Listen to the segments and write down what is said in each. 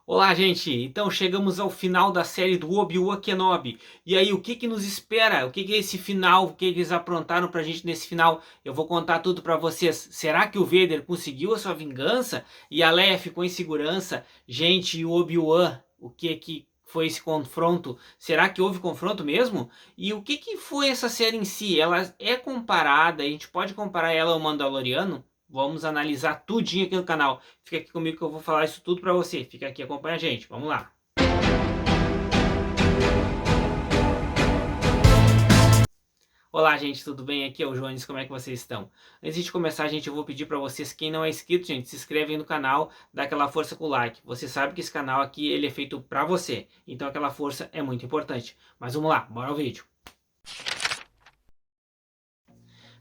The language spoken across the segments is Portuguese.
Olá, gente! Então chegamos ao final da série do Obi-Wan Kenobi. E aí, o que que nos espera? O que que é esse final? O que que eles aprontaram pra gente nesse final? Eu vou contar tudo pra vocês. Será que o Vader conseguiu a sua vingança? E a Leia ficou em segurança? Gente, e o Obi-Wan? O que que foi esse confronto? Será que houve confronto mesmo? E o que que foi essa série em si? Ela é comparada, a gente pode comparar ela ao Mandaloriano? Vamos analisar tudinho aqui no canal. Fica aqui comigo que eu vou falar isso tudo pra você. Fica aqui, acompanha a gente. Vamos lá. Olá, gente, tudo bem? Aqui é o Jones, como é que vocês estão? Antes de começar, gente, eu vou pedir pra vocês, quem não é inscrito, gente, se inscreve aí no canal, dá aquela força com o like. Você sabe que esse canal aqui, ele é feito pra você. Então aquela força é muito importante. Mas vamos lá, bora ao vídeo.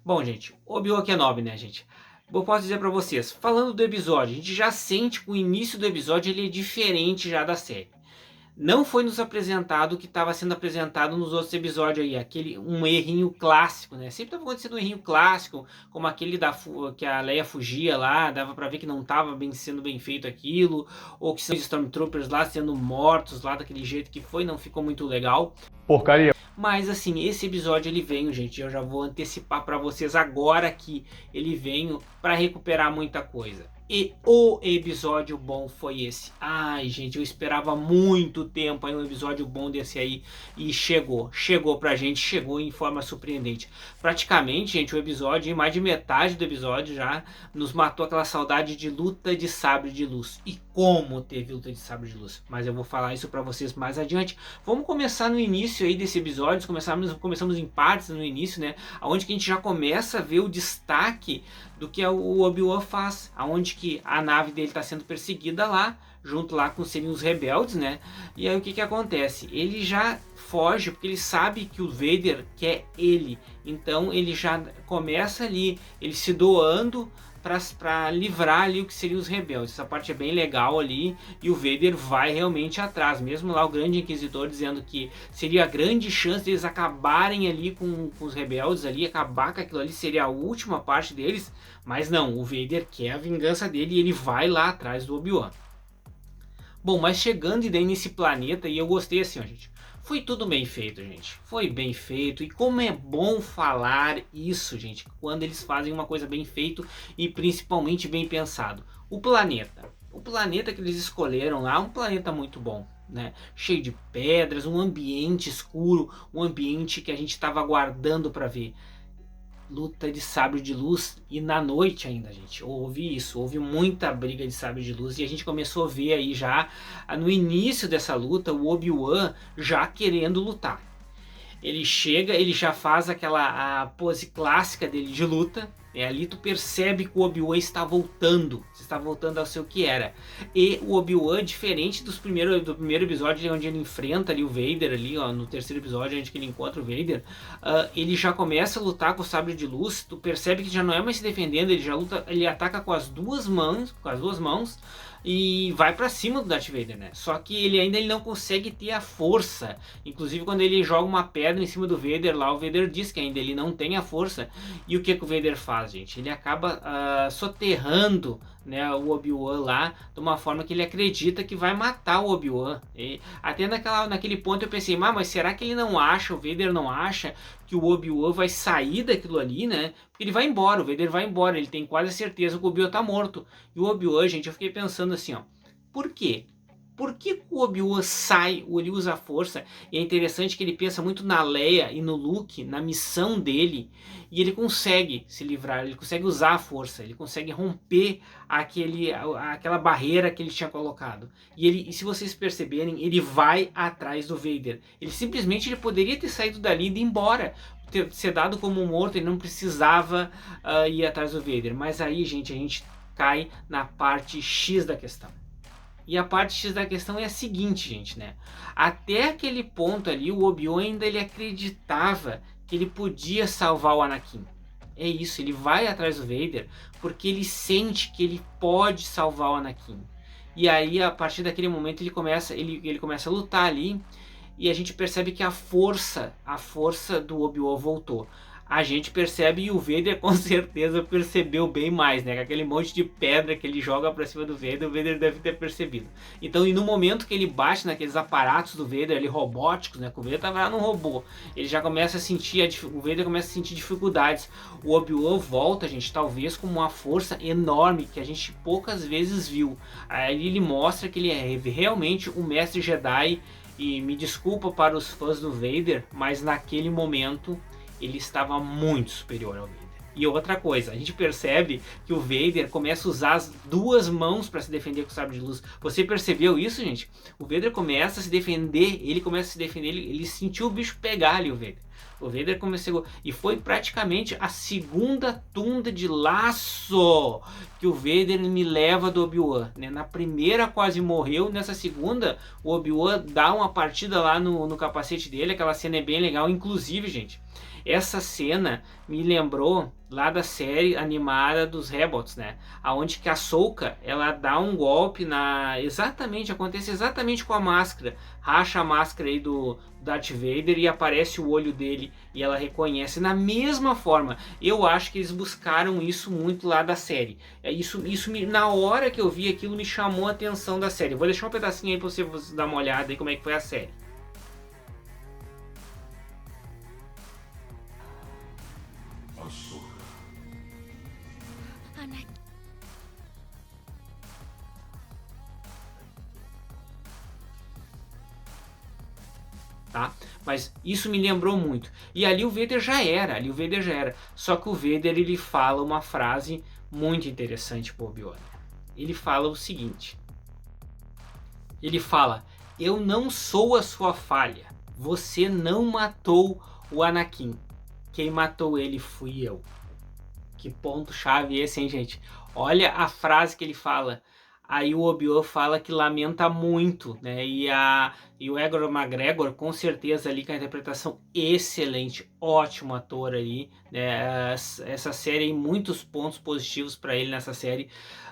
Bom, gente, Obi-Wan Kenobi, né, gente? Eu posso dizer pra vocês, falando do episódio, a gente já sente que o início do episódio ele é diferente já da série. Não foi nos apresentado o que estava sendo apresentado nos outros episódios aí, aquele um errinho clássico, né? Sempre estava acontecendo um errinho clássico, como aquele que a Leia fugia lá, dava para ver que não estava sendo bem feito aquilo, ou que são os Stormtroopers lá sendo mortos lá daquele jeito que foi, não ficou muito legal. Porcaria. Mas assim, esse episódio ele veio, gente, eu já vou antecipar para vocês agora que ele veio para recuperar muita coisa. E o episódio bom foi esse. Ai, gente, eu esperava muito tempo aí um episódio bom desse aí e chegou pra gente, chegou em forma surpreendente. Praticamente, gente, o episódio, mais de metade do episódio já nos matou aquela saudade de luta de sabre de luz. E como teve luta de sabre de luz, mas eu vou falar isso pra vocês mais adiante. Vamos começar no início aí desse episódio, começamos em partes no início, né, onde que a gente já começa a ver o destaque do que o Obi-Wan faz, aonde que a nave dele está sendo perseguida lá, junto lá com seriam os rebeldes, né? E aí o que que acontece? Ele já foge porque ele sabe que o Vader quer ele, então ele já começa ali, ele se doando para livrar ali o que seriam os rebeldes. Essa parte é bem legal ali e o Vader vai realmente atrás, mesmo lá o grande inquisidor dizendo que seria a grande chance deles acabarem ali com os rebeldes ali, acabar com aquilo ali, seria a última parte deles, mas não, o Vader quer a vingança dele e ele vai lá atrás do Obi-Wan. Bom, mas chegando e daí nesse planeta, e eu gostei assim, ó, gente, foi tudo bem feito, gente. Foi bem feito. E como é bom falar isso, gente, quando eles fazem uma coisa bem feito e principalmente bem pensado. O planeta. O planeta que eles escolheram lá é um planeta muito bom, né? Cheio de pedras, um ambiente escuro, um ambiente que a gente estava aguardando para ver. Luta de sabre de luz e na noite ainda, gente, houve isso, houve muita briga de sabre de luz e a gente começou a ver aí já no início dessa luta o Obi-Wan já querendo lutar. Ele chega, ele já faz a pose clássica dele de luta. Ali tu percebe que o Obi-Wan está voltando ao seu que era. E o Obi-Wan, diferente do primeiro episódio, onde ele enfrenta ali o Vader, ali, ó, no terceiro episódio, onde ele encontra o Vader, ele já começa a lutar com o sabre de luz. Tu percebe que já não é mais se defendendo, ele já luta, ele ataca com as duas mãos, e vai pra cima do Darth Vader, né? Só que ele não consegue ter a força. Inclusive quando ele joga uma pedra em cima do Vader lá, o Vader diz que ainda ele não tem a força. E o que o Vader faz, gente? Ele acaba soterrando, né, o Obi-Wan lá de uma forma que ele acredita que vai matar o Obi-Wan. Até naquele ponto eu pensei, mas será que ele não acha, o Vader não acha que o Obi-Wan vai sair daquilo ali, né? Porque ele vai embora, o Vader vai embora, ele tem quase certeza que o Obi-Wan tá morto. E o Obi-Wan, gente, eu fiquei pensando assim, ó, por quê? Por que o Obi-Wan sai, ele usa a força? E é interessante que ele pensa muito na Leia e no Luke, na missão dele, e ele consegue se livrar, ele consegue usar a força, ele consegue romper aquela barreira que ele tinha colocado. E se vocês perceberem, ele vai atrás do Vader. Ele poderia ter saído dali e ido embora, ser dado como morto, ele não precisava ir atrás do Vader. Mas aí, gente, a gente cai na parte X da questão. E a parte X da questão é a seguinte, gente, né? Até aquele ponto ali, o Obi-Wan ainda ele acreditava que ele podia salvar o Anakin. É isso, ele vai atrás do Vader porque ele sente que ele pode salvar o Anakin. E aí, a partir daquele momento, ele começa a lutar ali e a gente percebe que a força do Obi-Wan voltou. a gente percebe, e o Vader com certeza percebeu bem mais, né? Aquele monte de pedra que ele joga pra cima do Vader, o Vader deve ter percebido. Então, e no momento que ele bate naqueles aparatos do Vader ali, robóticos, né? Que o Vader tava lá num robô, ele já começa a sentir, o Vader começa a sentir dificuldades. O Obi-Wan volta, gente, talvez com uma força enorme que a gente poucas vezes viu. Aí ele mostra que ele é realmente um mestre Jedi. E me desculpa para os fãs do Vader, mas naquele momento ele estava muito superior ao Vader. E outra coisa, a gente percebe que o Vader começa a usar as duas mãos para se defender com o sabre de luz. Você percebeu isso, gente? O Vader começa a se defender, ele sentiu o bicho pegar ali, o Vader. O Vader começou, e foi praticamente a segunda tunda de laço que o Vader me leva do Obi-Wan, né? Na primeira quase morreu, nessa segunda o Obi-Wan dá uma partida lá no capacete dele, aquela cena é bem legal, inclusive, gente, essa cena me lembrou lá da série animada dos Rebels, né? Aonde que a Ahsoka, ela dá um golpe acontece exatamente com a máscara, racha a máscara aí do Darth Vader e aparece o olho dele e ela reconhece da mesma forma. Eu acho que eles buscaram isso muito lá da série. Na hora que eu vi aquilo me chamou a atenção da série. Vou deixar um pedacinho aí para você dar uma olhada aí como é que foi a série. Tá? Mas isso me lembrou muito. E ali o Vader já era, Só que o Vader, ele fala uma frase muito interessante pro Obi-Wan. Ele fala o seguinte. Ele fala: "Eu não sou a sua falha. Você não matou o Anakin. Quem matou ele fui eu." Que ponto chave esse, hein, gente? Olha a frase que ele fala. Aí o Obi-Wan fala que lamenta muito, né? E o Ewan McGregor, com certeza ali com a interpretação excelente, ótimo ator ali, né? Essa série tem muitos pontos positivos para ele nessa série.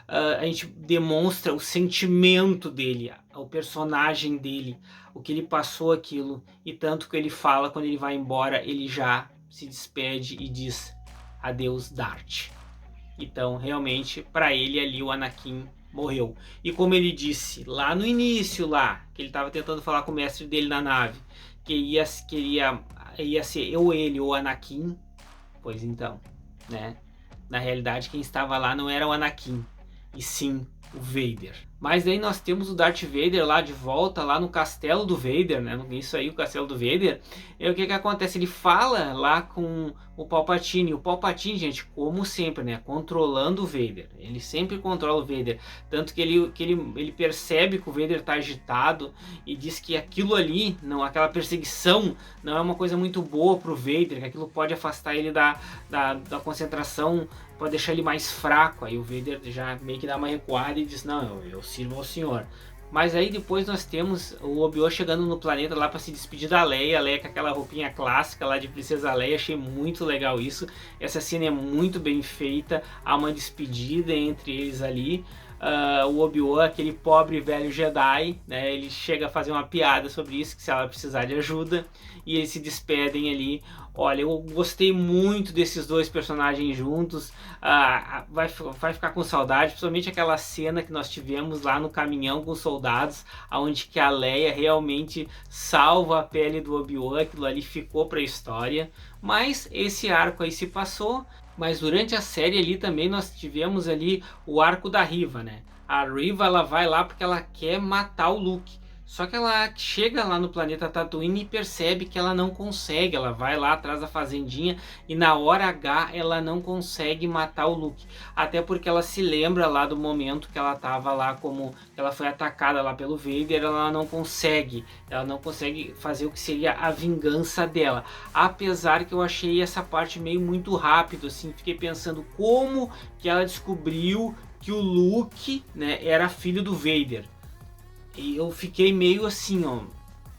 A gente demonstra o sentimento dele, o personagem dele, o que ele passou aquilo, e tanto que ele fala quando ele vai embora, ele já se despede e diz: "Adeus, Darth." Então, realmente, para ele ali o Anakin morreu. E como ele disse lá no início, lá que ele estava tentando falar com o mestre dele na nave, que ia ser eu, ele ou Anakin, pois então, né? Na realidade, quem estava lá não era o Anakin, e sim o Vader. Mas daí nós temos o Darth Vader lá de volta, lá no castelo do Vader, né? Isso aí, o castelo do Vader. E o que acontece? Ele fala lá com o Palpatine. O Palpatine, gente, como sempre, né? Controlando o Vader. Ele sempre controla o Vader. Tanto que ele percebe que o Vader está agitado e diz que aquilo ali, aquela perseguição, não é uma coisa muito boa pro Vader, que aquilo pode afastar ele da concentração, pode deixar ele mais fraco. Aí o Vader já meio que dá uma recuada e diz: "Não, eu sirvo ao senhor." Mas aí depois nós temos o Obi-Wan chegando no planeta lá para se despedir da Leia. A Leia com aquela roupinha clássica lá de Princesa Leia. Achei muito legal isso. Essa cena é muito bem feita. Há uma despedida entre eles ali. O Obi-Wan, aquele pobre velho Jedi, né, ele chega a fazer uma piada sobre isso, que se ela precisar de ajuda, e eles se despedem ali. Olha, eu gostei muito desses dois personagens juntos. Vai ficar com saudade, principalmente aquela cena que nós tivemos lá no caminhão com os soldados, onde que a Leia realmente salva a pele do Obi-Wan. Aquilo ali ficou para a história. Mas esse arco aí se passou. Mas durante a série ali também nós tivemos ali o arco da Riva, né? A Riva, ela vai lá porque ela quer matar o Luke. Só que ela chega lá no planeta Tatooine e percebe que ela não consegue. Ela vai lá atrás da fazendinha e na hora H ela não consegue matar o Luke. Até porque ela se lembra lá do momento que ela estava lá, como ela foi atacada lá pelo Vader. Ela não consegue fazer o que seria a vingança dela. Apesar que eu achei essa parte meio muito rápido, assim. Fiquei pensando como que ela descobriu que o Luke, né, era filho do Vader. E eu fiquei meio assim, ó.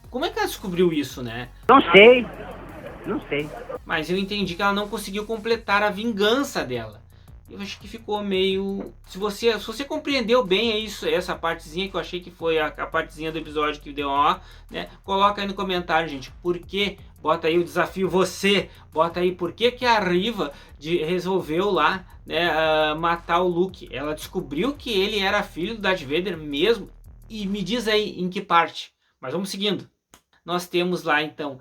Como é que ela descobriu isso, né? Não sei. Mas eu entendi que ela não conseguiu completar a vingança dela. Eu acho que ficou meio... Se você compreendeu bem, é isso, essa partezinha que eu achei que foi a partezinha do episódio que deu ó, né? Coloca aí no comentário, gente, por que... Bota aí o desafio, você, bota aí por que que a Riva resolveu lá, né, matar o Luke. Ela descobriu que ele era filho do Darth Vader mesmo, e me diz aí em que parte. Mas vamos seguindo. Nós temos lá então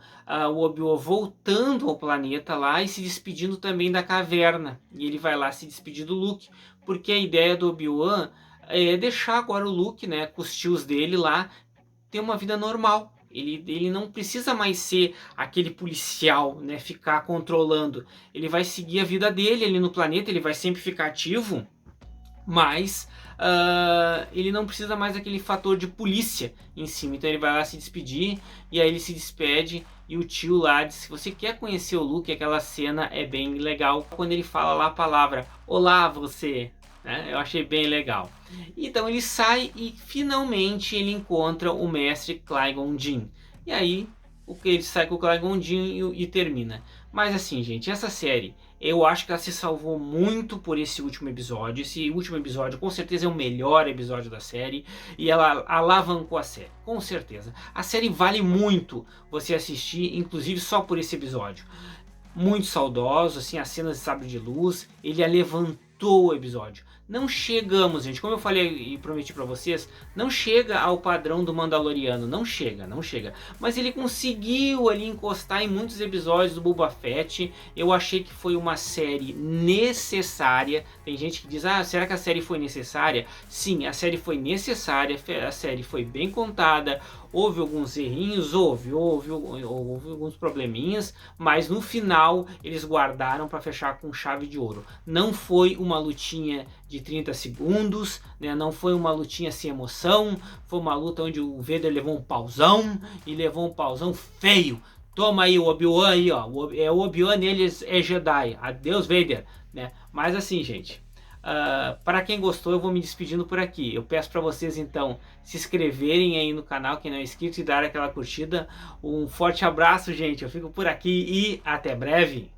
o Obi-Wan voltando ao planeta lá e se despedindo também da caverna. E ele vai lá se despedir do Luke, porque a ideia do Obi-Wan é deixar agora o Luke, né, com os tios dele lá, ter uma vida normal. Ele não precisa mais ser aquele policial, né, ficar controlando. Ele vai seguir a vida dele ali no planeta, ele vai sempre ficar ativo, mas ele não precisa mais daquele fator de polícia em cima. Então ele vai lá se despedir, e aí ele se despede, e o tio lá diz: se você quer conhecer o Luke, aquela cena é bem legal, quando ele fala lá a palavra olá você, né? Eu achei bem legal. Então ele sai e finalmente ele encontra o mestre Qui-Gon Jinn, e aí ele sai com o Qui-Gon Jinn e termina. Mas assim, gente, essa série, eu acho que ela se salvou muito por esse último episódio. Esse último episódio com certeza é o melhor episódio da série, e ela alavancou a série, com certeza. A série vale muito você assistir, inclusive só por esse episódio. Muito saudoso, assim, as cenas de sabre de luz, ele levantou o episódio. Não chegamos, gente, como eu falei e prometi pra vocês, não chega ao padrão do Mandaloriano, não chega. Mas ele conseguiu ali encostar em muitos episódios do Boba Fett. Eu achei que foi uma série necessária. Tem gente que diz, será que a série foi necessária? Sim, a série foi necessária, a série foi bem contada. Houve alguns errinhos, houve alguns probleminhas, mas no final eles guardaram para fechar com chave de ouro. Não foi uma lutinha de 30 segundos, né? Não foi uma lutinha sem emoção, foi uma luta onde o Vader levou um pauzão, e levou um pauzão feio. Toma aí o Obi-Wan aí, ó. O Obi-Wan neles é Jedi. Adeus, Vader, né? Mas assim, gente, para quem gostou, eu vou me despedindo por aqui. Eu peço para vocês então se inscreverem aí no canal, quem não é inscrito, e dar aquela curtida. Um forte abraço, gente. Eu fico por aqui e até breve.